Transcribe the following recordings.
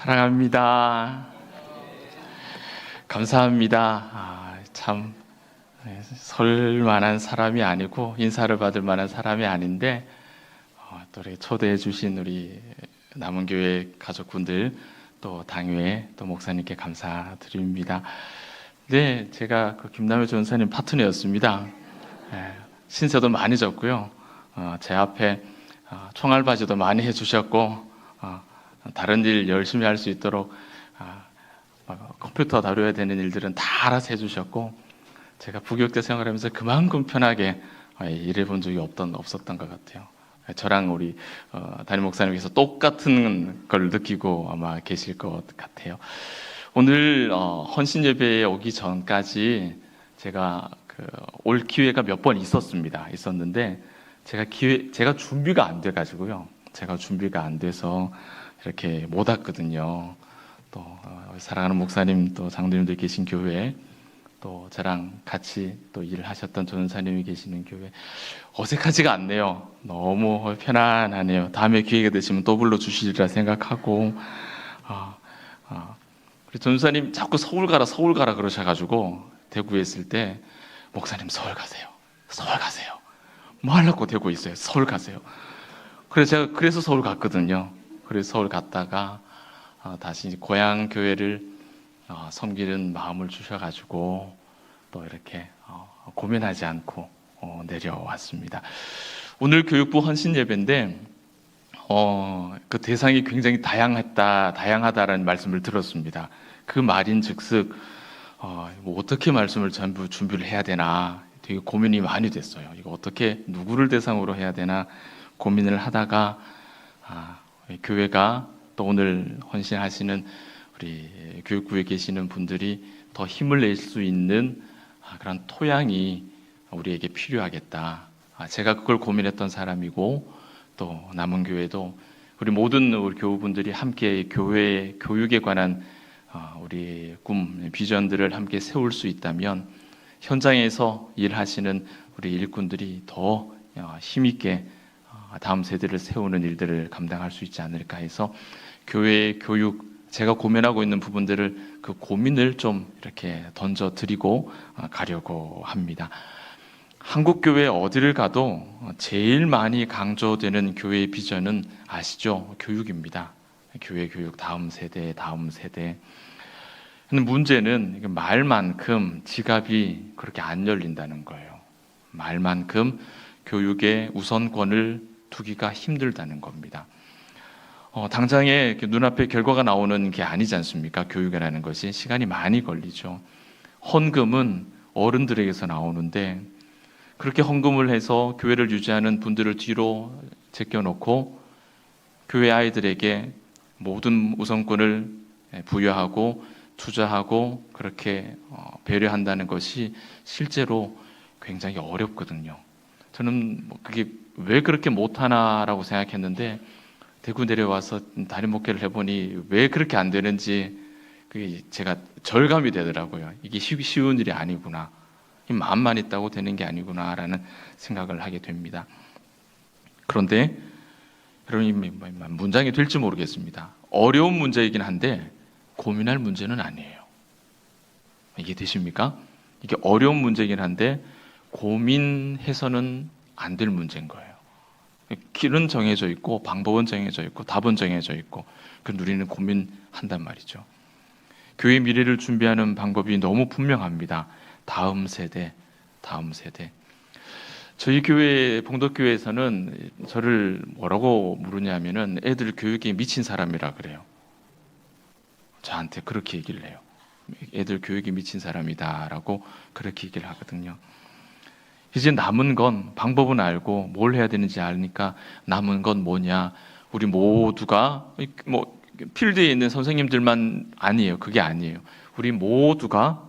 사랑합니다. 감사합니다. 참 설만한 사람이 아니고 인사를 받을 만한 사람이 아닌데 또 이렇게 초대해 주신 우리 남은교회 가족분들 또 당회에 또 목사님께 감사드립니다. 네, 제가 그 김남효 전사님 파트너였습니다. 신세도 많이 졌고요. 제 앞에 총알바지도 많이 해주셨고 다른 일 열심히 할 수 있도록 컴퓨터 다뤄야 되는 일들은 다 알아서 해주셨고 제가 부교육대 생활하면서 그만큼 편하게 일해본 적이 없었던 것 같아요. 저랑 우리 담임 목사님께서 똑같은 걸 느끼고 아마 계실 것 같아요. 오늘 헌신 예배에 오기 전까지 제가 올 기회가 몇 번 있었는데 제가 준비가 안 돼가지고요. 제가 준비가 안 돼서 이렇게 못 왔거든요. 또 사랑하는 목사님 또 장로님들 계신 교회 또 저랑 같이 또 일을 하셨던 전사님이 계시는 교회 어색하지가 않네요. 너무 편안하네요. 다음에 기회가 되시면 또 불러주시리라 생각하고 우리 전사님 자꾸 서울 가라 그러셔가지고 대구에 있을 때 목사님 서울 가세요. 뭐 하려고 대구에 있어요. 서울 가세요. 그래서 서울 갔거든요. 그래서 서울 갔다가 다시 고향 교회를 섬기는 마음을 주셔가지고 또 이렇게 고민하지 않고 내려왔습니다. 오늘 교육부 헌신 예배인데 그 대상이 굉장히 다양하다라는 말씀을 들었습니다. 그 말인즉슨 뭐 어떻게 말씀을 전부 준비를 해야 되나 되게 고민이 많이 됐어요. 이거 어떻게 누구를 대상으로 해야 되나 고민을 하다가 교회가 또 오늘 헌신하시는 우리 교육부에 계시는 분들이 더 힘을 낼 수 있는 그런 토양이 우리에게 필요하겠다. 제가 그걸 고민했던 사람이고 또 남은 교회도 우리 모든 우리 교우분들이 함께 교회 교육에 관한 우리 꿈, 비전들을 함께 세울 수 있다면 현장에서 일하시는 우리 일꾼들이 더 힘있게 다음 세대를 세우는 일들을 감당할 수 있지 않을까 해서 교회 교육 제가 고민하고 있는 부분들을 그 고민을 좀 이렇게 던져드리고 가려고 합니다. 한국 교회 어디를 가도 제일 많이 강조되는 교회의 비전은 아시죠? 교육입니다. 교회 교육 다음 세대. 근데 문제는 말만큼 지갑이 그렇게 안 열린다는 거예요. 말만큼 교육의 우선권을 두기가 힘들다는 겁니다. 당장에 눈앞에 결과가 나오는 게 아니지 않습니까? 교육이라는 것이 시간이 많이 걸리죠. 헌금은 어른들에게서 나오는데 그렇게 헌금을 해서 교회를 유지하는 분들을 뒤로 제껴놓고 교회 아이들에게 모든 우선권을 부여하고 투자하고 그렇게 배려한다는 것이 실제로 굉장히 어렵거든요. 저는 그게 왜 그렇게 못하나라고 생각했는데 대구 내려와서 담임 목회를 해보니 왜 그렇게 안 되는지 그게 제가 절감이 되더라고요. 이게 쉬운 일이 아니구나. 마음만 있다고 되는 게 아니구나라는 생각을 하게 됩니다. 그런데 여러분 문장이 될지 모르겠습니다. 어려운 문제이긴 한데 고민할 문제는 아니에요. 이해되십니까? 이게 어려운 문제이긴 한데 고민해서는 안 될 문제인 거예요. 길은 정해져 있고 방법은 정해져 있고 답은 정해져 있고 우리는 고민한단 말이죠. 교회 미래를 준비하는 방법이 너무 분명합니다. 다음 세대. 저희 교회 봉덕교회에서는 저를 뭐라고 부르냐면은 애들 교육에 미친 사람이라 그래요. 저한테 그렇게 얘기를 해요. 애들 교육에 미친 사람이다라고 그렇게 얘기를 하거든요. 이제 남은 건 방법은 알고 뭘 해야 되는지 아니까 남은 건 뭐냐? 우리 모두가 필드에 있는 선생님들만 아니에요. 그게 아니에요. 우리 모두가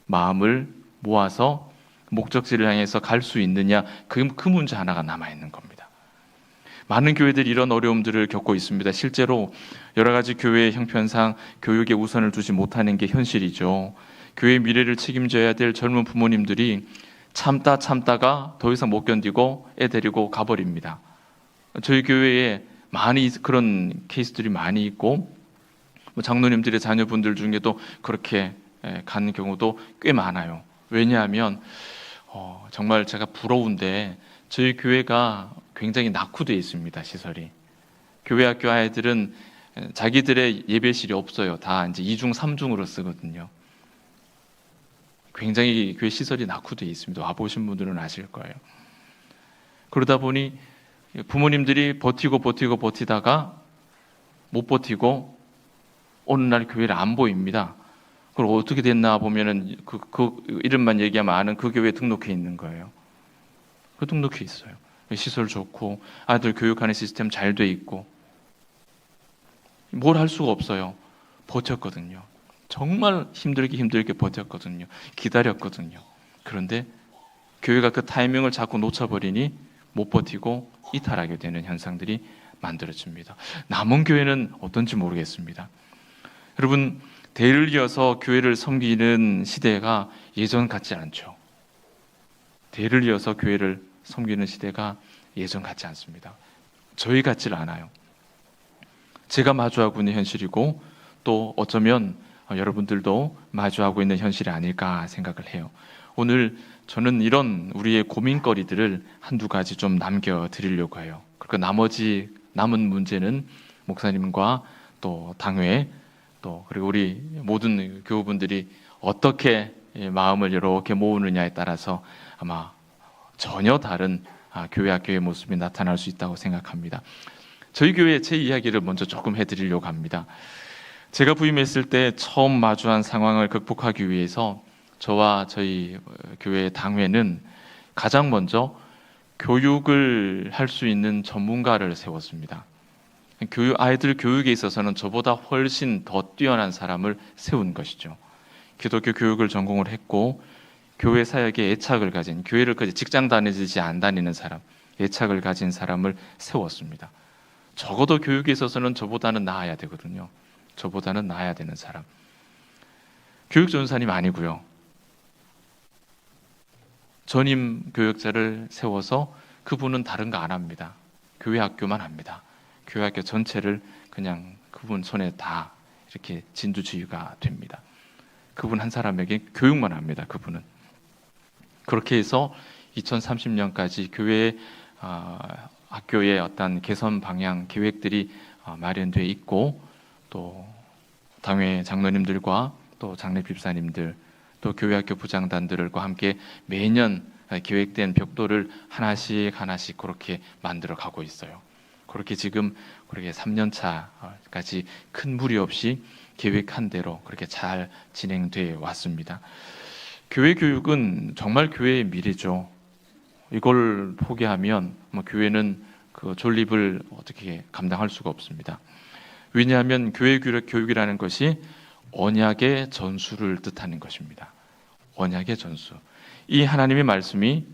마음을 모아서 목적지를 향해서 갈 수 있느냐? 그 문제 하나가 남아 있는 겁니다. 많은 교회들이 이런 어려움들을 겪고 있습니다. 실제로 여러 가지 교회의 형편상 교육에 우선을 두지 못하는 게 현실이죠. 교회의 미래를 책임져야 될 젊은 부모님들이 참다가 더 이상 못 견디고 애 데리고 가버립니다. 저희 교회에 많이 그런 케이스들이 많이 있고 장로님들의 자녀분들 중에도 그렇게 가는 경우도 꽤 많아요. 왜냐하면 정말 제가 부러운데 저희 교회가 굉장히 낙후되어 있습니다. 시설이. 교회 학교 아이들은 자기들의 예배실이 없어요. 다 이제 2중, 3중으로 쓰거든요. 굉장히 교회 시설이 낙후되어 있습니다. 와보신 분들은 아실 거예요. 그러다 보니 부모님들이 버티다가 못 버티고 어느 날 교회를 안 보입니다. 그걸 어떻게 됐나 보면은 그 이름만 얘기하면 아는 그 교회에 등록해 있는 거예요. 그 등록해 있어요. 시설 좋고 아들 교육하는 시스템 잘 돼 있고 뭘 할 수가 없어요. 버텼거든요. 정말 힘들게 버텼거든요. 기다렸거든요. 그런데 교회가 그 타이밍을 자꾸 놓쳐버리니 못 버티고 이탈하게 되는 현상들이 만들어집니다. 남은 교회는 어떤지 모르겠습니다. 여러분, 대를 이어서 교회를 섬기는 시대가 예전 같지 않죠. 대를 이어서 교회를 섬기는 시대가 예전 같지 않습니다. 저희 같질 않아요. 제가 마주하고 있는 현실이고 또 어쩌면 여러분들도 마주하고 있는 현실이 아닐까 생각을 해요. 오늘 저는 이런 우리의 고민거리들을 한두 가지 좀 남겨드리려고 해요. 그리고 나머지 남은 문제는 목사님과 또 당회 또 그리고 우리 모든 교우분들이 어떻게 마음을 이렇게 모으느냐에 따라서 아마 전혀 다른 교회 학교의 모습이 나타날 수 있다고 생각합니다. 저희 교회 제 이야기를 먼저 조금 해드리려고 합니다. 제가 부임했을 때 처음 마주한 상황을 극복하기 위해서 저와 저희 교회 당회는 가장 먼저 교육을 할 수 있는 전문가를 세웠습니다. 아이들 교육에 있어서는 저보다 훨씬 더 뛰어난 사람을 세운 것이죠. 기독교 교육을 전공을 했고 교회 사역에 애착을 가진, 교회를 직장 다니지 안 다니는 사람, 애착을 가진 사람을 세웠습니다. 적어도 교육에 있어서는 저보다는 나아야 되거든요. 저보다는 나아야 되는 사람. 교육 전사님 아니고요. 전임 교역자를 세워서 그분은 다른 거 안 합니다. 교회 학교만 합니다. 교회 학교 전체를 그냥 그분 손에 다 이렇게 진두지휘가 됩니다. 그분 한 사람에게 교육만 합니다. 그분은. 그렇게 해서 2030년까지 교회 학교의 어떤 개선 방향 계획들이 마련되어 있고 또 당회 장로님들과 또 장례 집사님들 또 교회학교 부장단들과 함께 매년 계획된 벽돌을 하나씩 그렇게 만들어 가고 있어요. 그렇게 지금 그렇게 3년 차까지 큰 무리 없이 계획한 대로 그렇게 잘 진행돼 왔습니다. 교회 교육은 정말 교회의 미래죠. 이걸 포기하면 교회는 그 존립을 어떻게 감당할 수가 없습니다. 왜냐하면 교회 교육이라는 것이 언약의 전수를 뜻하는 것입니다. 언약의 전수. 이 하나님의 말씀이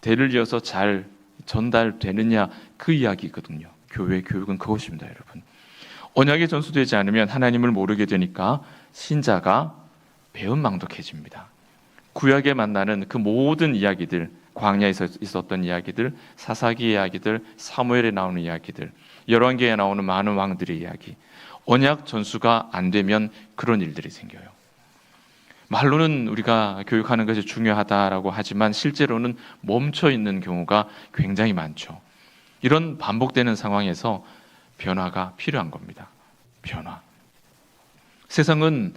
대를 이어서 잘 전달되느냐 그 이야기거든요. 교회 교육은 그것입니다, 여러분. 언약의 전수되지 않으면 하나님을 모르게 되니까 신자가 배은망덕해집니다. 구약에 만나는 그 모든 이야기들, 광야에서 있었던 이야기들, 사사기 이야기들, 사무엘에 나오는 이야기들, 열왕기에 나오는 많은 왕들의 이야기, 언약 전수가 안 되면 그런 일들이 생겨요. 말로는 우리가 교육하는 것이 중요하다라고 하지만 실제로는 멈춰 있는 경우가 굉장히 많죠. 이런 반복되는 상황에서 변화가 필요한 겁니다. 변화. 세상은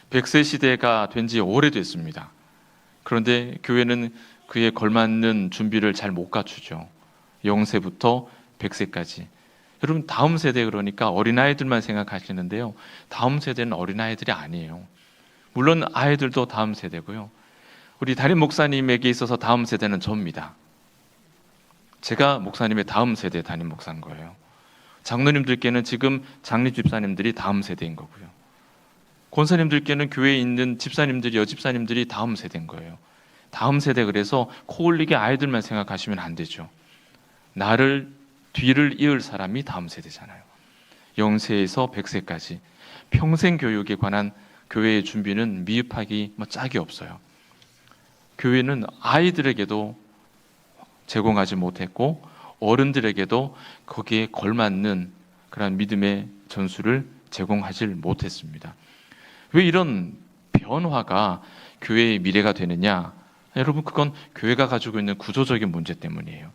100세 시대가 된 지 오래됐습니다. 그런데 교회는 그에 걸맞는 준비를 잘 못 갖추죠. 0세부터 100세까지. 여러분, 다음 세대 그러니까 어린아이들만 생각하시는데요. 다음 세대는 어린아이들이 아니에요. 물론 아이들도 다음 세대고요. 우리 담임 목사님에게 있어서 다음 세대는 저입니다. 제가 목사님의 다음 세대 담임 목사인 거예요. 장로님들께는 지금 장립 집사님들이 다음 세대인 거고요. 권사님들께는 교회에 있는 집사님들이, 여집사님들이 다음 세대인 거예요. 다음 세대, 그래서 코올리게 아이들만 생각하시면 안 되죠. 나를 뒤를 이을 사람이 다음 세대잖아요. 0세에서 100세까지 평생 교육에 관한 교회의 준비는 미흡하기 짝이 없어요. 교회는 아이들에게도 제공하지 못했고 어른들에게도 거기에 걸맞는 그런 믿음의 전수를 제공하질 못했습니다. 왜 이런 변화가 교회의 미래가 되느냐? 여러분, 그건 교회가 가지고 있는 구조적인 문제 때문이에요.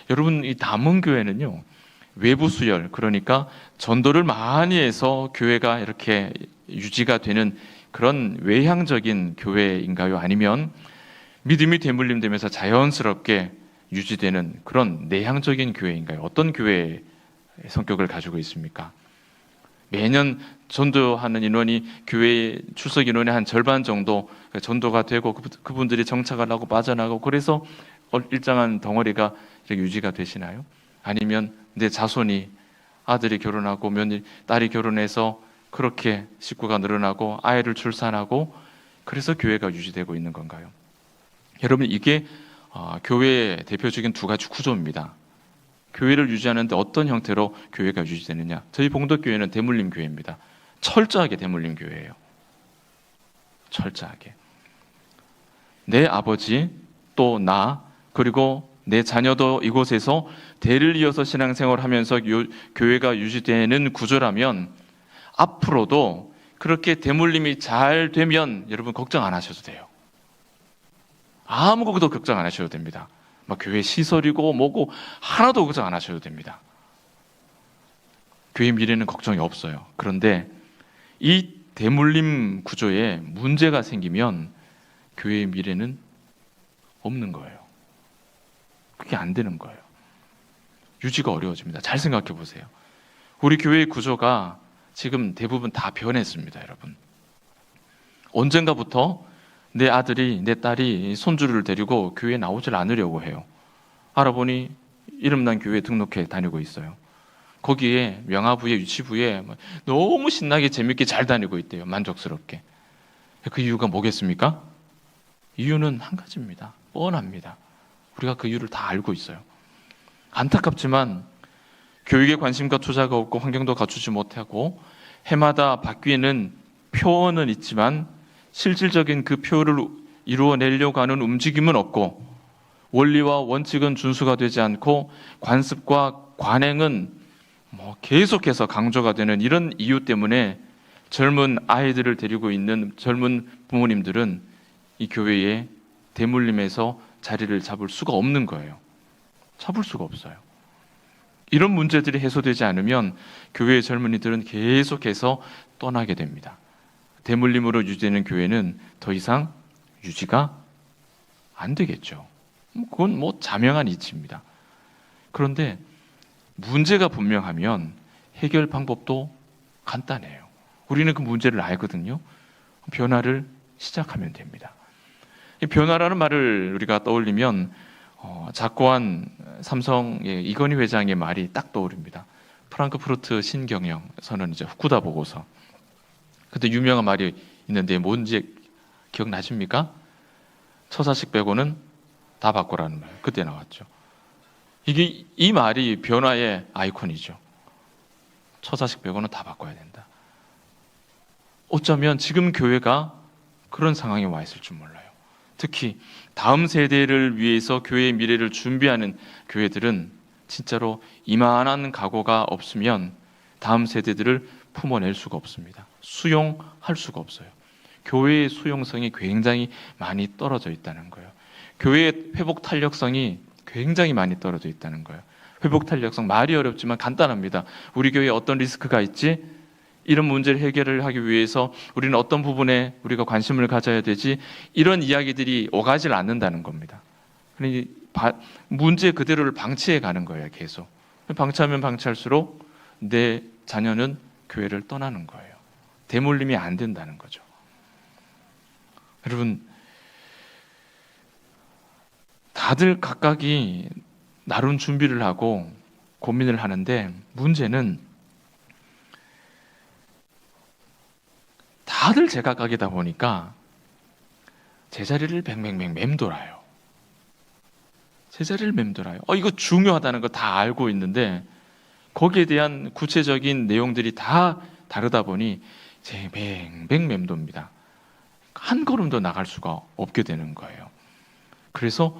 여러분, 이 담은교회는요, 외부 수열, 그러니까 전도를 많이 해서 교회가 이렇게 유지가 되는 그런 외향적인 교회인가요? 아니면 믿음이 대물림되면서 자연스럽게 유지되는 그런 내향적인 교회인가요? 어떤 교회의 성격을 가지고 있습니까? 매년 전도하는 인원이 교회 출석 인원의 한 절반 정도 전도가 되고 그분들이 정착을 하고 빠져나가고 그래서 일정한 덩어리가 이렇게 유지가 되시나요? 아니면 내 자손이 아들이 결혼하고 며느리, 딸이 결혼해서 그렇게 식구가 늘어나고 아이를 출산하고 그래서 교회가 유지되고 있는 건가요? 여러분, 이게 교회의 대표적인 두 가지 구조입니다. 교회를 유지하는데 어떤 형태로 교회가 유지되느냐? 저희 봉덕교회는 대물림 교회입니다. 철저하게 대물림 교회예요. 철저하게. 내 아버지 또 나 그리고 내 자녀도 이곳에서 대를 이어서 신앙생활을 하면서 교회가 유지되는 구조라면 앞으로도 그렇게 대물림이 잘 되면 여러분 걱정 안 하셔도 돼요. 아무것도 걱정 안 하셔도 됩니다. 막 교회 시설이고 뭐고 하나도 걱정 안 하셔도 됩니다. 교회 미래는 걱정이 없어요. 그런데 이 대물림 구조에 문제가 생기면 교회의 미래는 없는 거예요. 그게 안 되는 거예요. 유지가 어려워집니다. 잘 생각해 보세요. 우리 교회의 구조가 지금 대부분 다 변했습니다, 여러분. 언젠가부터 내 아들이, 내 딸이 손주를 데리고 교회에 나오질 않으려고 해요. 알아보니 이름난 교회에 등록해 다니고 있어요. 거기에 명화부에 유치부에 너무 신나게 재밌게 잘 다니고 있대요. 만족스럽게. 그 이유가 뭐겠습니까? 이유는 한 가지입니다. 뻔합니다. 우리가 그 이유를 다 알고 있어요. 안타깝지만 교육에 관심과 투자가 없고 환경도 갖추지 못하고 해마다 바뀌는 표어는 있지만 실질적인 그 표를 이루어내려고 하는 움직임은 없고 원리와 원칙은 준수가 되지 않고 관습과 관행은 계속해서 강조가 되는 이런 이유 때문에 젊은 아이들을 데리고 있는 젊은 부모님들은 이 교회에 대물림에서 자리를 잡을 수가 없는 거예요. 잡을 수가 없어요. 이런 문제들이 해소되지 않으면 교회의 젊은이들은 계속해서 떠나게 됩니다. 대물림으로 유지되는 교회는 더 이상 유지가 안 되겠죠. 그건 자명한 이치입니다. 그런데 문제가 분명하면 해결 방법도 간단해요. 우리는 그 문제를 알거든요. 변화를 시작하면 됩니다. 이 변화라는 말을 우리가 떠올리면 작고한 삼성의 이건희 회장의 말이 딱 떠오릅니다. 프랑크푸르트 신경영 선언이죠. 후쿠다 보고서. 그때 유명한 말이 있는데 뭔지 기억나십니까? 처자식 빼고는 다 바꾸라는 말. 그때 나왔죠. 이 말이 변화의 아이콘이죠. 처자식 빼고는 다 바꿔야 된다. 어쩌면 지금 교회가 그런 상황에 와 있을 줄 몰라요. 특히 다음 세대를 위해서 교회의 미래를 준비하는 교회들은 진짜로 이만한 각오가 없으면 다음 세대들을 품어낼 수가 없습니다. 수용할 수가 없어요. 교회의 수용성이 굉장히 많이 떨어져 있다는 거예요. 교회의 회복 탄력성이 굉장히 많이 떨어져 있다는 거예요. 회복 탄력성, 말이 어렵지만 간단합니다. 우리 교회에 어떤 리스크가 있지? 이런 문제를 해결을 하기 위해서 우리는 어떤 부분에 우리가 관심을 가져야 되지? 이런 이야기들이 오가질 않는다는 겁니다. 문제 그대로를 방치해 가는 거예요, 계속. 방치하면 방치할수록 내 자녀는 교회를 떠나는 거예요. 대물림이 안 된다는 거죠. 여러분, 다들 각각이 나름 준비를 하고 고민을 하는데 문제는 다들 제각각이다 보니까 제자리를 뱅뱅뱅 맴돌아요. 제자리를 맴돌아요. 이거 중요하다는 거 다 알고 있는데 거기에 대한 구체적인 내용들이 다 다르다 보니 뱅뱅 맴돕니다. 한 걸음도 나갈 수가 없게 되는 거예요. 그래서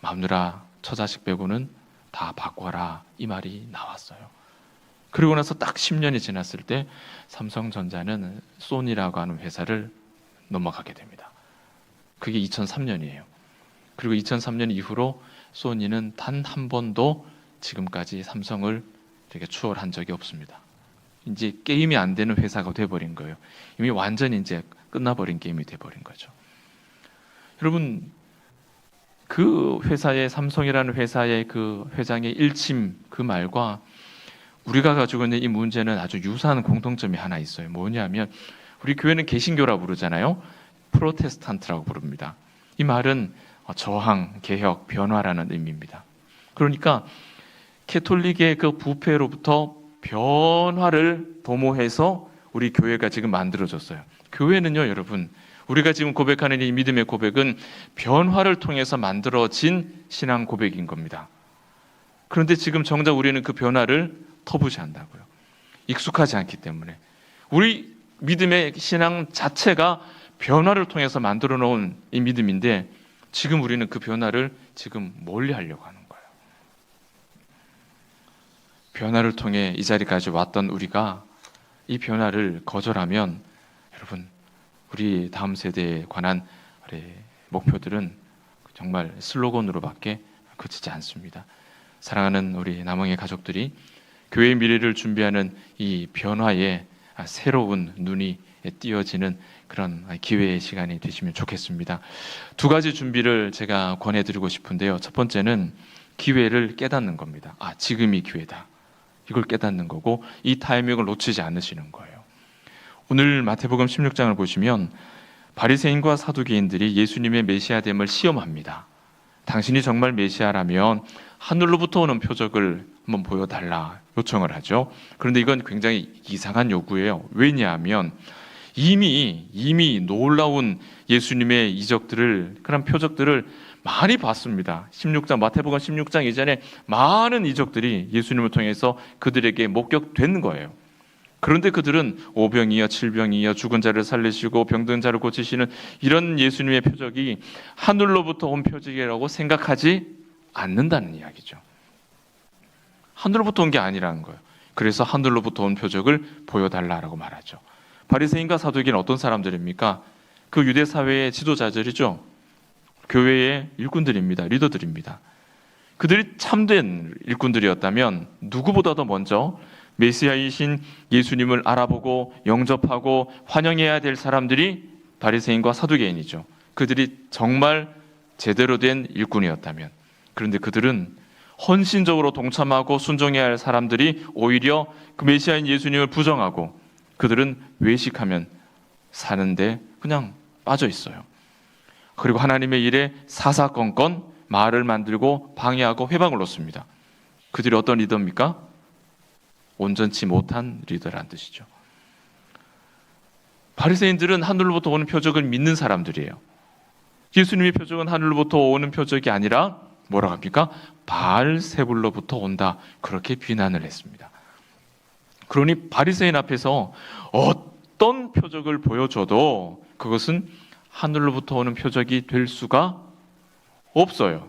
마누라 처자식 빼고는 다 바꿔라 이 말이 나왔어요. 그리고 나서 딱 10년이 지났을 때 삼성전자는 소니라고 하는 회사를 넘어가게 됩니다. 그게 2003년이에요. 그리고 2003년 이후로 소니는 단 한 번도 지금까지 삼성을 이렇게 추월한 적이 없습니다. 이제 게임이 안 되는 회사가 돼버린 거예요. 이미 완전히 이제 끝나버린 게임이 돼버린 거죠. 여러분, 그 회사의, 삼성이라는 회사의 그 회장의 일침 그 말과 우리가 가지고 있는 이 문제는 아주 유사한 공통점이 하나 있어요. 뭐냐면 우리 교회는 개신교라고 부르잖아요. 프로테스탄트라고 부릅니다. 이 말은 저항, 개혁, 변화라는 의미입니다. 그러니까 캐톨릭의 그 부패로부터 변화를 도모해서 우리 교회가 지금 만들어졌어요. 교회는요, 여러분, 우리가 지금 고백하는 이 믿음의 고백은 변화를 통해서 만들어진 신앙 고백인 겁니다. 그런데 지금 정작 우리는 그 변화를 터부시한다고요. 익숙하지 않기 때문에. 우리 믿음의 신앙 자체가 변화를 통해서 만들어 놓은 이 믿음인데 지금 우리는 그 변화를 지금 멀리 하려고 하는 거예요. 변화를 통해 이 자리까지 왔던 우리가 이 변화를 거절하면 여러분, 우리 다음 세대에 관한 우리 목표들은 정말 슬로건으로밖에 그치지 않습니다. 사랑하는 우리 남흥의 가족들이 교회의 미래를 준비하는 이 변화에 새로운 눈이 띄어지는 그런 기회의 시간이 되시면 좋겠습니다. 두 가지 준비를 제가 권해드리고 싶은데요. 첫 번째는 기회를 깨닫는 겁니다. 지금이 기회다. 이걸 깨닫는 거고 이 타이밍을 놓치지 않으시는 거예요. 오늘 마태복음 16장을 보시면 바리새인과 사두개인들이 예수님의 메시아됨을 시험합니다. 당신이 정말 메시아라면 하늘로부터 오는 표적을 한번 보여달라 요청을 하죠. 그런데 이건 굉장히 이상한 요구예요. 왜냐하면 이미 놀라운 예수님의 이적들을, 그런 표적들을 많이 봤습니다. 마태복음 16장 이전에 많은 이적들이 예수님을 통해서 그들에게 목격된 거예요. 그런데 그들은 오병이어 칠병이어 죽은 자를 살리시고 병든 자를 고치시는 이런 예수님의 표적이 하늘로부터 온 표적이라고 생각하지 않는다는 이야기죠. 하늘로부터 온 게 아니라는 거예요. 그래서 하늘로부터 온 표적을 보여달라고 말하죠. 바리새인과 사두개인은 어떤 사람들입니까? 그 유대 사회의 지도자들이죠. 교회의 일꾼들입니다. 리더들입니다. 그들이 참된 일꾼들이었다면 누구보다도 먼저 메시아이신 예수님을 알아보고 영접하고 환영해야 될 사람들이 바리새인과 사두개인이죠. 그들이 정말 제대로 된 일꾼이었다면. 그런데 그들은 헌신적으로 동참하고 순종해야 할 사람들이 오히려 그 메시아인 예수님을 부정하고 그들은 외식하면 사는데 그냥 빠져 있어요. 그리고 하나님의 일에 사사건건 말을 만들고 방해하고 회방을 놓습니다. 그들이 어떤 리더입니까? 온전치 못한 리더라는 뜻이죠. 바리새인들은 하늘로부터 오는 표적을 믿는 사람들이에요. 예수님의 표적은 하늘로부터 오는 표적이 아니라 뭐라고 합니까? 바알세불로부터 온다. 그렇게 비난을 했습니다. 그러니 바리새인 앞에서 어떤 표적을 보여줘도 그것은 하늘로부터 오는 표적이 될 수가 없어요.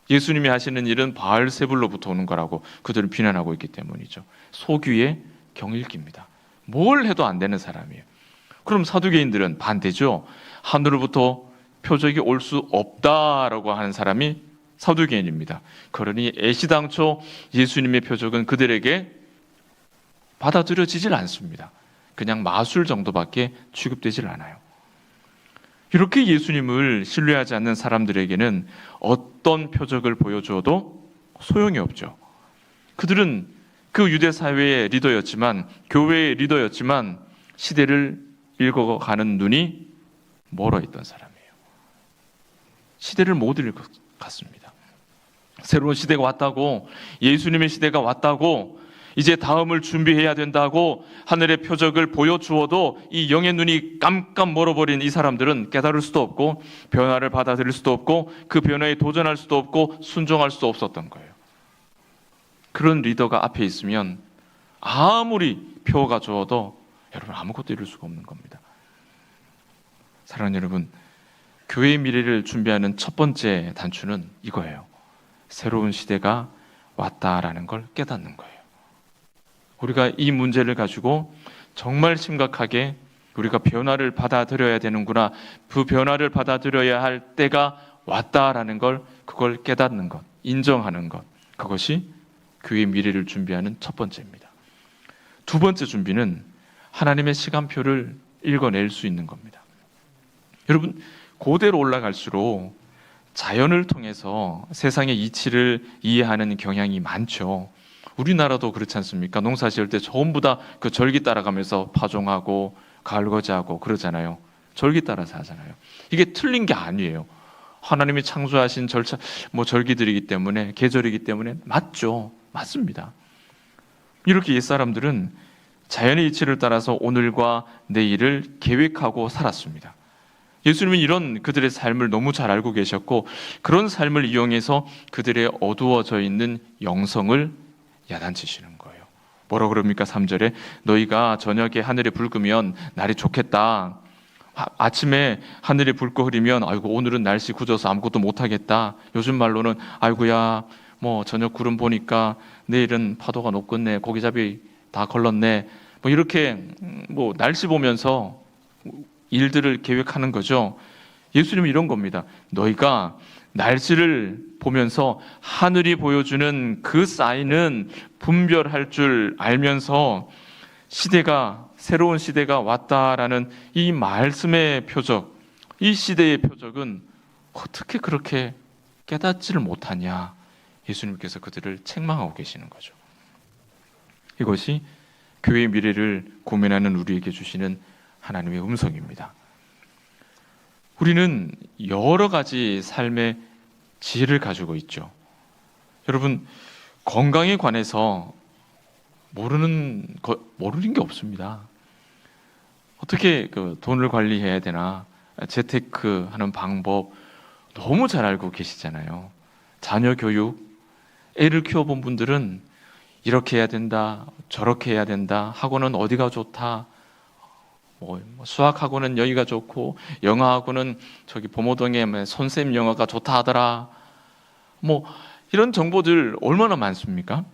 예수님이 하시는 일은 바알세불로부터 오는 거라고 그들을 비난하고 있기 때문이죠. 소귀의 경일기입니다. 뭘 해도 안 되는 사람이에요. 그럼 사두개인들은 반대죠. 하늘로부터 표적이 올 수 없다라고 하는 사람이 사두개인입니다. 그러니 애시당초 예수님의 표적은 그들에게 받아들여지질 않습니다. 그냥 마술 정도밖에 취급되질 않아요. 이렇게 예수님을 신뢰하지 않는 사람들에게는 어떤 표적을 보여줘도 소용이 없죠. 그들은 그 유대 사회의 리더였지만, 교회의 리더였지만 시대를 읽어가는 눈이 멀어 있던 사람이에요. 시대를 못 읽었습니다. 새로운 시대가 왔다고, 예수님의 시대가 왔다고, 이제 다음을 준비해야 된다고 하늘의 표적을 보여주어도 이 영의 눈이 깜깜 멀어버린 이 사람들은 깨달을 수도 없고 변화를 받아들일 수도 없고 그 변화에 도전할 수도 없고 순종할 수도 없었던 거예요. 그런 리더가 앞에 있으면 아무리 표가 주어도 여러분 아무것도 이룰 수가 없는 겁니다. 사랑하는 여러분, 교회의 미래를 준비하는 첫 번째 단추는 이거예요. 새로운 시대가 왔다라는 걸 깨닫는 거예요. 우리가 이 문제를 가지고 정말 심각하게 우리가 변화를 받아들여야 되는구나, 그 변화를 받아들여야 할 때가 왔다라는 걸, 그걸 깨닫는 것, 인정하는 것, 그것이 교회의 미래를 준비하는 첫 번째입니다. 두 번째 준비는 하나님의 시간표를 읽어낼 수 있는 겁니다. 여러분, 고대로 올라갈수록 자연을 통해서 세상의 이치를 이해하는 경향이 많죠. 우리나라도 그렇지 않습니까? 농사 지을 때 전부 다 그 절기 따라가면서 파종하고 가을거지하고 그러잖아요. 절기 따라서 하잖아요. 이게 틀린 게 아니에요. 하나님이 창조하신 절차, 절기들이기 때문에, 계절이기 때문에 맞죠. 맞습니다. 이렇게 옛사람들은 자연의 이치를 따라서 오늘과 내일을 계획하고 살았습니다. 예수님은 이런 그들의 삶을 너무 잘 알고 계셨고, 그런 삶을 이용해서 그들의 어두워져 있는 영성을 야단치시는 거예요. 뭐라 그럽니까? 3절에 너희가 저녁에 하늘에 불 끄면 날이 좋겠다, 아침에 하늘에 불 꺼 흐리면 아이고 오늘은 날씨 굳어서 아무것도 못하겠다, 요즘 말로는 아이고야 저녁 구름 보니까 내일은 파도가 높겠네, 고기잡이 다 걸렀네, 이렇게 날씨 보면서 일들을 계획하는 거죠. 예수님은 이런 겁니다. 너희가 날씨를 보면서 하늘이 보여주는 그 사인은 분별할 줄 알면서 새로운 시대가 왔다라는 이 말씀의 표적, 이 시대의 표적은 어떻게 그렇게 깨닫지를 못하냐, 예수님께서 그들을 책망하고 계시는 거죠. 이것이 교회의 미래를 고민하는 우리에게 주시는 하나님의 음성입니다. 우리는 여러 가지 삶의 지혜를 가지고 있죠. 여러분, 건강에 관해서 모르는 게 없습니다. 어떻게 돈을 관리해야 되나, 재테크 하는 방법 너무 잘 알고 계시잖아요. 자녀 교육, 애를 키워본 분들은 이렇게 해야 된다, 저렇게 해야 된다, 학원은 어디가 좋다, 수학학원은 여기가 좋고 영어학원은 저기 범호동에 선생님 영어가 좋다 하더라, 이런 정보들 얼마나 많습니까?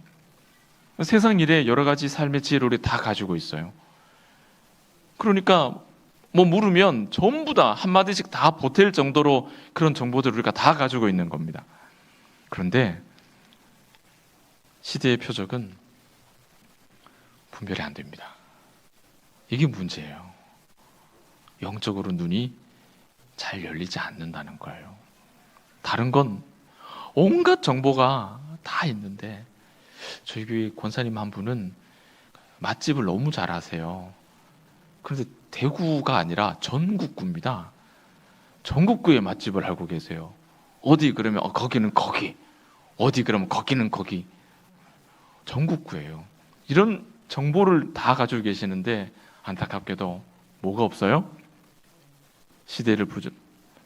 세상 일에 여러 가지 삶의 지혜를 우리 다 가지고 있어요. 그러니까 물으면 전부 다 한마디씩 다 보탤 정도로 그런 정보들을 우리가 다 가지고 있는 겁니다. 그런데 시대의 표적은 분별이 안 됩니다. 이게 문제예요. 영적으로 눈이 잘 열리지 않는다는 거예요. 다른 건 온갖 정보가 다 있는데, 저희 교회 권사님 한 분은 맛집을 너무 잘 아세요. 그런데 대구가 아니라 전국구입니다. 전국구의 맛집을 알고 계세요. 어디 그러면 거기는 거기, 어디 그러면 거기는 거기, 전국구예요. 이런 정보를 다 가지고 계시는데 안타깝게도 뭐가 없어요? 시대를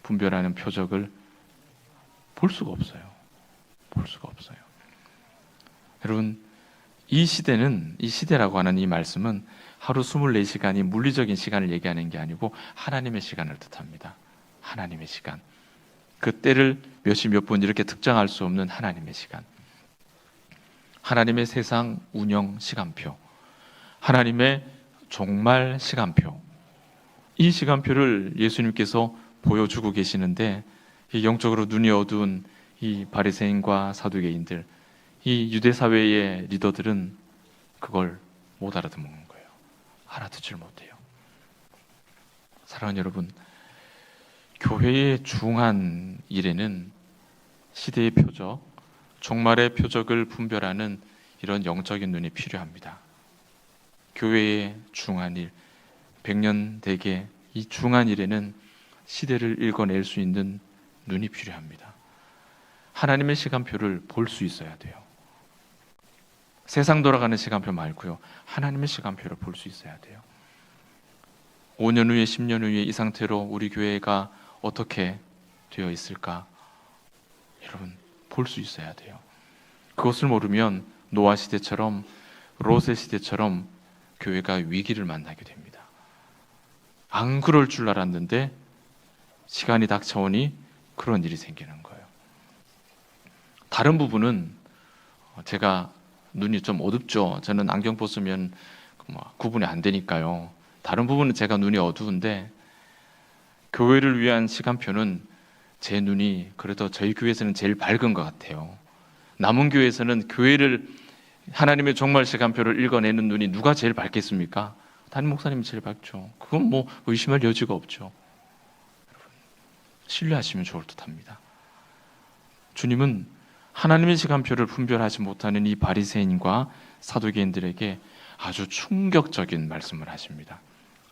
분별하는 표적을 볼 수가 없어요. 볼 수가 없어요. 여러분, 이 시대라고 하는 이 말씀은 하루 24시간이 물리적인 시간을 얘기하는 게 아니고 하나님의 시간을 뜻합니다. 하나님의 시간. 그 때를 몇 시 몇 분 이렇게 특정할 수 없는 하나님의 시간. 하나님의 세상 운영 시간표. 하나님의 종말 시간표. 이 시간표를 예수님께서 보여주고 계시는데, 이 영적으로 눈이 어두운 이 바리새인과 사두개인들, 이 유대 사회의 리더들은 그걸 못 알아듣는 거예요. 알아듣지를 못해요. 사랑하는 여러분, 교회의 중한 일에는 시대의 표적, 종말의 표적을 분별하는 이런 영적인 눈이 필요합니다. 교회의 중한 일, 100년 대계 이 중한 일에는 시대를 읽어낼 수 있는 눈이 필요합니다. 하나님의 시간표를 볼 수 있어야 돼요. 세상 돌아가는 시간표 말고요, 하나님의 시간표를 볼 수 있어야 돼요. 5년 후에 10년 후에 이 상태로 우리 교회가 어떻게 되어 있을까? 여러분, 볼 수 있어야 돼요. 그것을 모르면 노아 시대처럼, 롯의 시대처럼 교회가 위기를 만나게 됩니다. 안 그럴 줄 알았는데 시간이 닥쳐오니 그런 일이 생기는 거예요. 다른 부분은 제가 눈이 좀 어둡죠. 저는 안경 벗으면 구분이 안 되니까요. 다른 부분은 제가 눈이 어두운데 교회를 위한 시간표는 제 눈이 그래도 저희 교회에서는 제일 밝은 것 같아요. 남은 교회에서는 교회를 하나님의 종말 시간표를 읽어내는 눈이 누가 제일 밝겠습니까? 담임 목사님이 제일 밝죠. 그건 뭐 의심할 여지가 없죠. 신뢰하시면 좋을 듯합니다. 주님은 하나님의 시간표를 분별하지 못하는 이 바리새인과 사두개인들에게 아주 충격적인 말씀을 하십니다.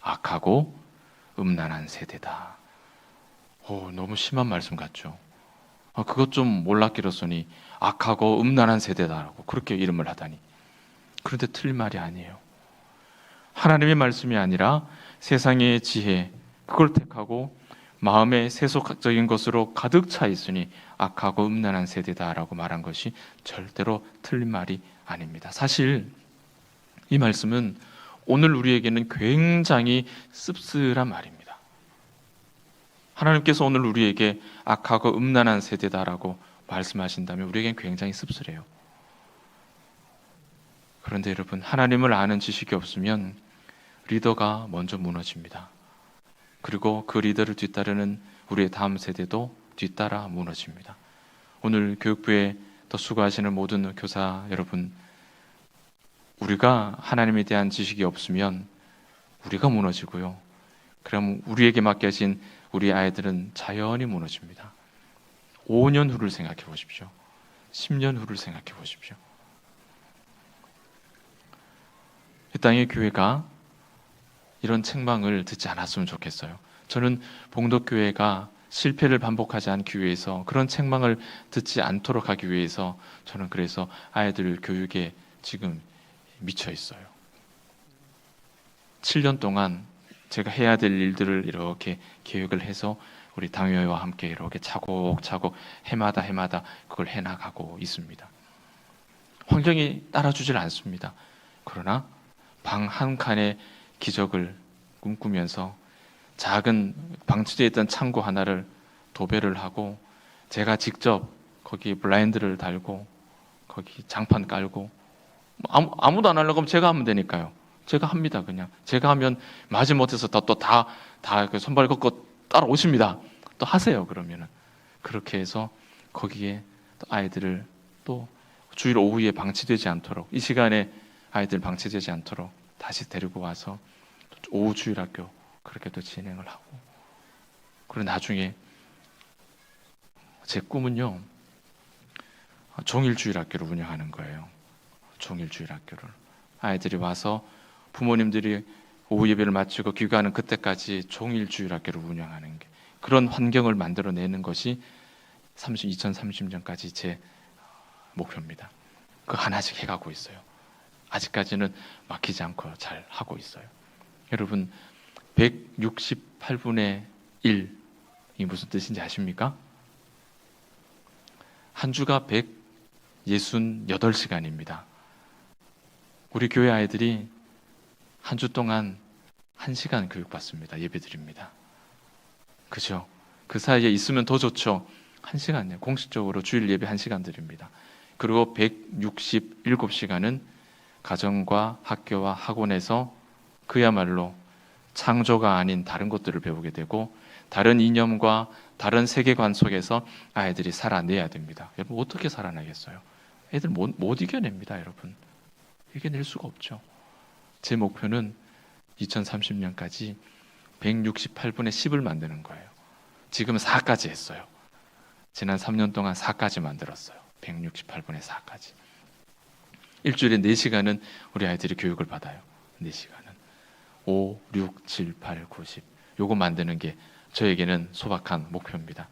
악하고 음란한 세대다. 너무 심한 말씀 같죠. 그것 좀 몰랐기로서니 악하고 음란한 세대다라고 그렇게 이름을 하다니. 그런데 틀린 말이 아니에요. 하나님의 말씀이 아니라 세상의 지혜, 그걸 택하고 마음에 세속적인 것으로 가득 차 있으니 악하고 음란한 세대다라고 말한 것이 절대로 틀린 말이 아닙니다. 사실 이 말씀은 오늘 우리에게는 굉장히 씁쓸한 말입니다. 하나님께서 오늘 우리에게 악하고 음란한 세대다라고 말씀하신다면 우리에겐 굉장히 씁쓸해요. 그런데 여러분, 하나님을 아는 지식이 없으면 리더가 먼저 무너집니다. 그리고 그 리더를 뒤따르는 우리의 다음 세대도 뒤따라 무너집니다. 오늘 교육부에 더 수고하시는 모든 교사 여러분, 우리가 하나님에 대한 지식이 없으면 우리가 무너지고요. 그럼 우리에게 맡겨진 우리 아이들은 자연히 무너집니다. 5년 후를 생각해 보십시오. 10년 후를 생각해 보십시오. 이 땅의 교회가 이런 책망을 듣지 않았으면 좋겠어요. 저는 봉독교회가 실패를 반복하지 않기 위해서, 그런 책망을 듣지 않도록 하기 위해서 저는 그래서 아이들 교육에 지금 미쳐 있어요. 7년 동안 제가 해야 될 일들을 이렇게 계획을 해서 우리 당회와 함께 이렇게 차곡차곡 해마다 그걸 해나가고 있습니다. 환경이 따라주질 않습니다. 그러나 방 한 칸의 기적을 꿈꾸면서 작은 방치되어 있던 창고 하나를 도배를 하고, 제가 직접 거기 블라인드를 달고 거기 장판 깔고, 아무도 안 하려고 하면 제가 하면 되니까요. 제가 합니다. 그냥 제가 하면 마지못해서 다 손발 걷고 따라오십니다. 또 하세요. 그러면은 그렇게 해서 거기에 또 아이들을 또 주일 오후에 방치되지 않도록, 이 시간에 아이들 방치되지 않도록 다시 데리고 와서 오후 주일학교 그렇게 또 진행을 하고, 그리고 나중에 제 꿈은요, 종일 주일학교를 운영하는 거예요. 종일 주일학교를 아이들이 와서 부모님들이 오후 예배를 마치고 귀가하는 그때까지 종일 주일학교를 운영하는 게, 그런 환경을 만들어내는 것이 2030년까지 제 목표입니다. 그 하나씩 해가고 있어요. 아직까지는 막히지 않고 잘 하고 있어요. 여러분, 168분의 1이 무슨 뜻인지 아십니까? 한 주가 168시간입니다. 우리 교회 아이들이 한 주 동안 1시간 교육받습니다. 예배드립니다. 그죠? 그 사이에 있으면 더 좋죠. 1시간요. 공식적으로 주일 예배 1시간 드립니다. 그리고 167시간은 가정과 학교와 학원에서 그야말로 창조가 아닌 다른 것들을 배우게 되고, 다른 이념과 다른 세계관 속에서 아이들이 살아내야 됩니다. 여러분, 어떻게 살아나겠어요? 애들 못 이겨냅니다. 여러분, 이겨낼 수가 없죠. 제 목표는 2030년까지 168분의 10을 만드는 거예요. 지금 4까지 했어요. 지난 3년 동안 4까지 만들었어요. 168분의 4까지. 일주일에 4시간은 우리 아이들이 교육을 받아요. 4시간은 5, 6, 7, 8, 9, 10 요거 만드는 게 저에게는 소박한 목표입니다.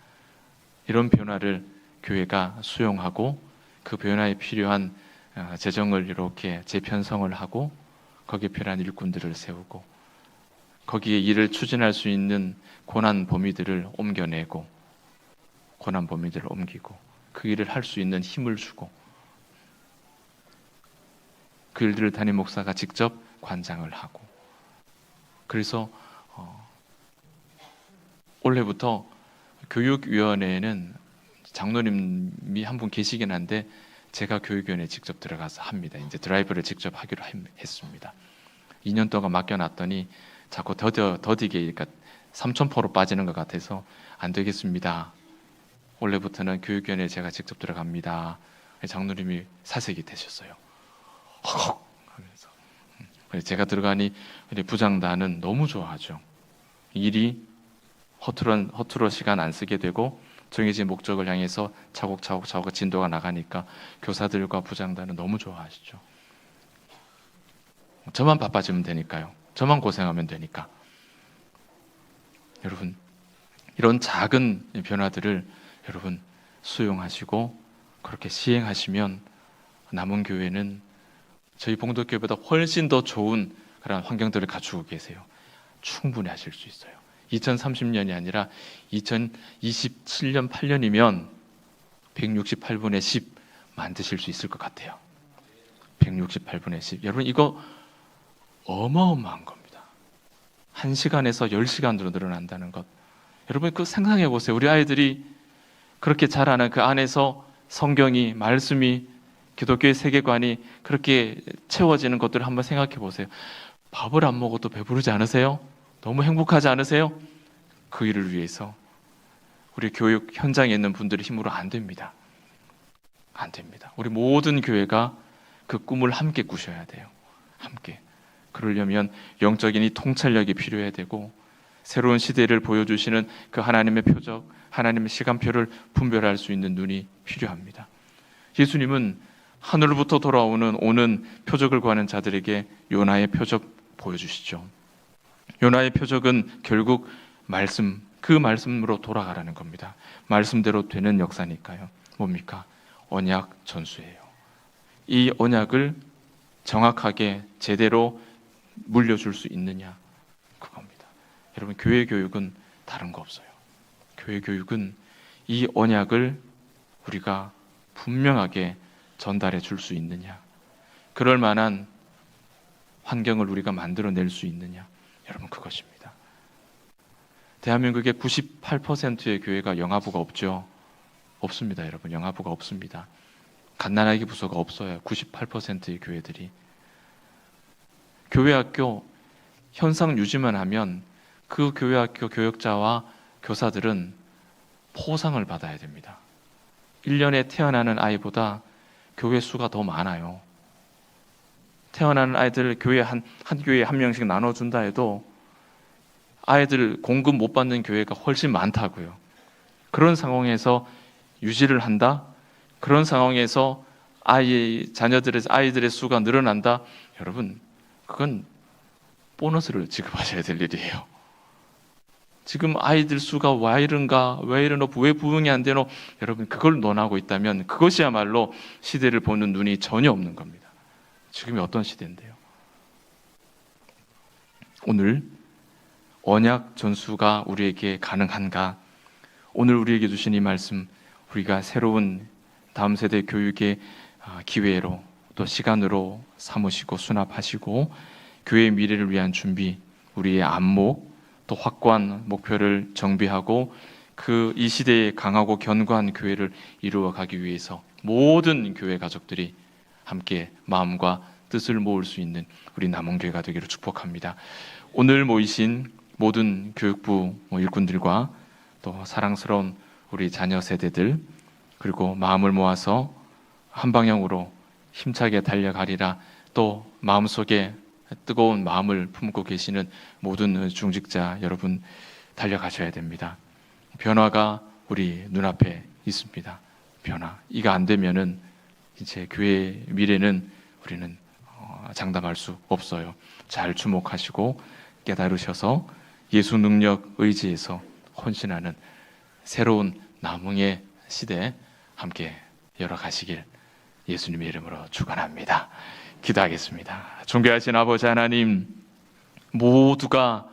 이런 변화를 교회가 수용하고, 그 변화에 필요한 재정을 이렇게 재편성을 하고, 거기에 필요한 일꾼들을 세우고, 거기에 일을 추진할 수 있는 고난 범위들을 옮겨내고, 고난 범위들을 옮기고, 그 일을 할 수 있는 힘을 주고, 그 일들을 담임 목사가 직접 관장을 하고, 그래서 올해부터 교육위원회에는 장로님이 한 분 계시긴 한데 제가 교육위원회에 직접 들어가서 합니다. 이제 드라이브를 직접 하기로 했습니다. 2년 동안 맡겨놨더니 자꾸 더디게 그러니까 삼천포로 빠지는 것 같아서 안 되겠습니다. 원래부터는 교육위원회에 제가 직접 들어갑니다. 장로님이 사색이 되셨어요. 그래서 제가 들어가니 부장단은 너무 좋아하죠. 일이 허투루 시간 안 쓰게 되고 정해진 목적을 향해서 차곡차곡 진도가 나가니까 교사들과 부장단은 너무 좋아하시죠. 저만 바빠지면 되니까요. 저만 고생하면 되니까. 여러분, 이런 작은 변화들을 여러분 수용하시고 그렇게 시행하시면 남은 교회는 저희 봉독교회보다 훨씬 더 좋은 그런 환경들을 갖추고 계세요. 충분히 하실 수 있어요. 2030년이 아니라 2027년 8년이면 168분의 10 만드실 수 있을 것 같아요. 168분의 10. 여러분 이거 어마어마한 겁니다. 1시간에서 10시간으로 늘어난다는 것. 여러분 그 상상해 보세요. 우리 아이들이 그렇게 자라는 그 안에서 성경이, 말씀이, 기독교의 세계관이 그렇게 채워지는 것들을 한번 생각해 보세요. 밥을 안 먹어도 배부르지 않으세요? 너무 행복하지 않으세요? 그 일을 위해서 우리 교육 현장에 있는 분들의 힘으로 안 됩니다. 안 됩니다. 우리 모든 교회가 그 꿈을 함께 꾸셔야 돼요. 함께. 그러려면 영적인 이 통찰력이 필요해야 되고 새로운 시대를 보여주시는 그 하나님의 표적, 하나님의 시간표를 분별할 수 있는 눈이 필요합니다. 예수님은 하늘로부터 오는 표적을 구하는 자들에게 요나의 표적 보여주시죠. 요나의 표적은 결국 말씀, 그 말씀으로 돌아가라는 겁니다. 말씀대로 되는 역사니까요. 뭡니까? 언약 전수예요. 이 언약을 정확하게 제대로 물려줄 수 있느냐, 그겁니다. 여러분 교회 교육은 다른 거 없어요. 교회 교육은 이 언약을 우리가 분명하게 전달해 줄 수 있느냐, 그럴 만한 환경을 우리가 만들어낼 수 있느냐, 여러분 그것입니다. 대한민국의 98%의 교회가 영아부가 없죠. 없습니다. 여러분 영아부가 없습니다. 갓난아기 부서가 없어요. 98%의 교회들이. 교회학교 현상 유지만 하면 그 교회학교 교역자와 교사들은 포상을 받아야 됩니다. 1년에 태어나는 아이보다 교회 수가 더 많아요. 태어나는 아이들 교회 한 교회에 한 명씩 나눠준다 해도 아이들 공급 못 받는 교회가 훨씬 많다고요. 그런 상황에서 유지를 한다? 그런 상황에서 아이들의 수가 늘어난다? 여러분, 그건 보너스를 지급하셔야 될 일이에요. 지금 아이들 수가 왜 이런가, 왜 이러노, 왜 부응이 안 되노? 여러분 그걸 논하고 있다면 그것이야말로 시대를 보는 눈이 전혀 없는 겁니다. 지금이 어떤 시대인데요? 오늘 언약 전수가 우리에게 가능한가? 오늘 우리에게 주신 이 말씀, 우리가 새로운 다음 세대 교육의 기회로 또 시간으로 삼으시고 수납하시고 교회의 미래를 위한 준비, 우리의 안목 또 확고한 목표를 정비하고 그 이 시대에 강하고 견고한 교회를 이루어 가기 위해서 모든 교회 가족들이 함께 마음과 뜻을 모을 수 있는 우리 남원교회가 되기를 축복합니다. 오늘 모이신 모든 교육부 일꾼들과 또 사랑스러운 우리 자녀 세대들, 그리고 마음을 모아서 한 방향으로 힘차게 달려가리라, 또 마음속에 뜨거운 마음을 품고 계시는 모든 중직자 여러분, 달려가셔야 됩니다. 변화가 우리 눈앞에 있습니다. 변화. 이거 안 되면은 이제 교회의 미래는 우리는 장담할 수 없어요. 잘 주목하시고 깨달으셔서 예수 능력 의지에서 헌신하는 새로운 남흥의 시대 함께 열어가시길 예수님의 이름으로 축원합니다. 기도하겠습니다. 존귀하신 아버지 하나님, 모두가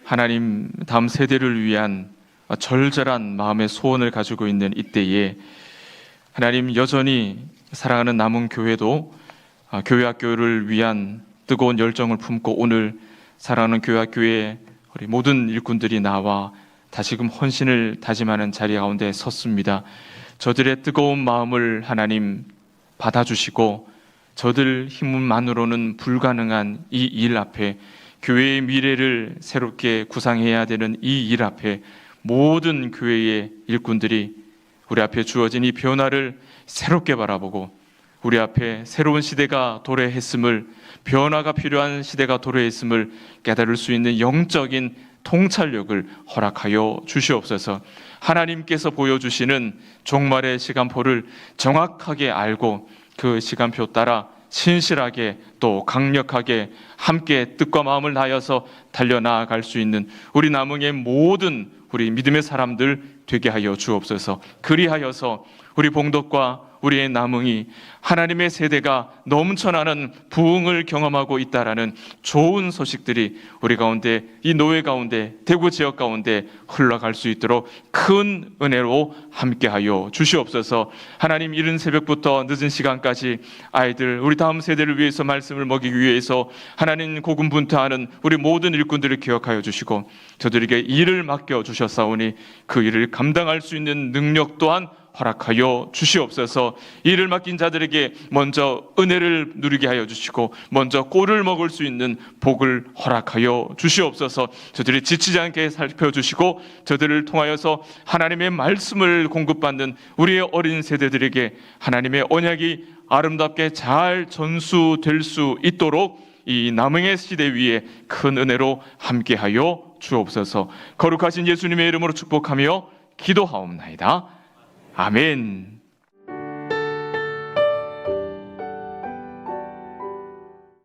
하나님 다음 세대를 위한 절절한 마음의 소원을 가지고 있는 이때에 하나님 여전히 사랑하는 남은 교회도 교회학교를 위한 뜨거운 열정을 품고 오늘 사랑하는 교회학교에 우리 모든 일꾼들이 나와 다시금 헌신을 다짐하는 자리 가운데 섰습니다. 저들의 뜨거운 마음을 하나님 받아주시고 저들 힘만으로는 불가능한 이 일 앞에, 교회의 미래를 새롭게 구상해야 되는 이 일 앞에 모든 교회의 일꾼들이 우리 앞에 주어진 이 변화를 새롭게 바라보고 우리 앞에 새로운 시대가 도래했음을, 변화가 필요한 시대가 도래했음을 깨달을 수 있는 영적인 통찰력을 허락하여 주시옵소서. 하나님께서 보여주시는 종말의 시간표를 정확하게 알고 그 시간표 따라 신실하게 또 강력하게 함께 뜻과 마음을 다하여서 달려나아갈 수 있는 우리 남흥의 모든 우리 믿음의 사람들 되게 하여 주옵소서. 그리하여서 우리 봉독과 우리의 남흥이 하나님의 세대가 넘쳐나는 부흥을 경험하고 있다라는 좋은 소식들이 우리 가운데, 이 노예 가운데, 대구 지역 가운데 흘러갈 수 있도록 큰 은혜로 함께하여 주시옵소서. 하나님, 이른 새벽부터 늦은 시간까지 아이들, 우리 다음 세대를 위해서 말씀을 먹이기 위해서 하나님 고군분투하는 우리 모든 일꾼들을 기억하여 주시고 저들에게 일을 맡겨 주셨사오니 그 일을 감당할 수 있는 능력 또한 허락하여 주시옵소서. 일을 맡긴 자들에게 먼저 은혜를 누리게 하여 주시고 먼저 꼴을 먹을 수 있는 복을 허락하여 주시옵소서. 저들이 지치지 않게 살펴주시고 저들을 통하여서 하나님의 말씀을 공급받는 우리의 어린 세대들에게 하나님의 언약이 아름답게 잘 전수될 수 있도록 이 남흥의 시대 위에 큰 은혜로 함께하여 주옵소서. 거룩하신 예수님의 이름으로 축복하며 기도하옵나이다. 아멘.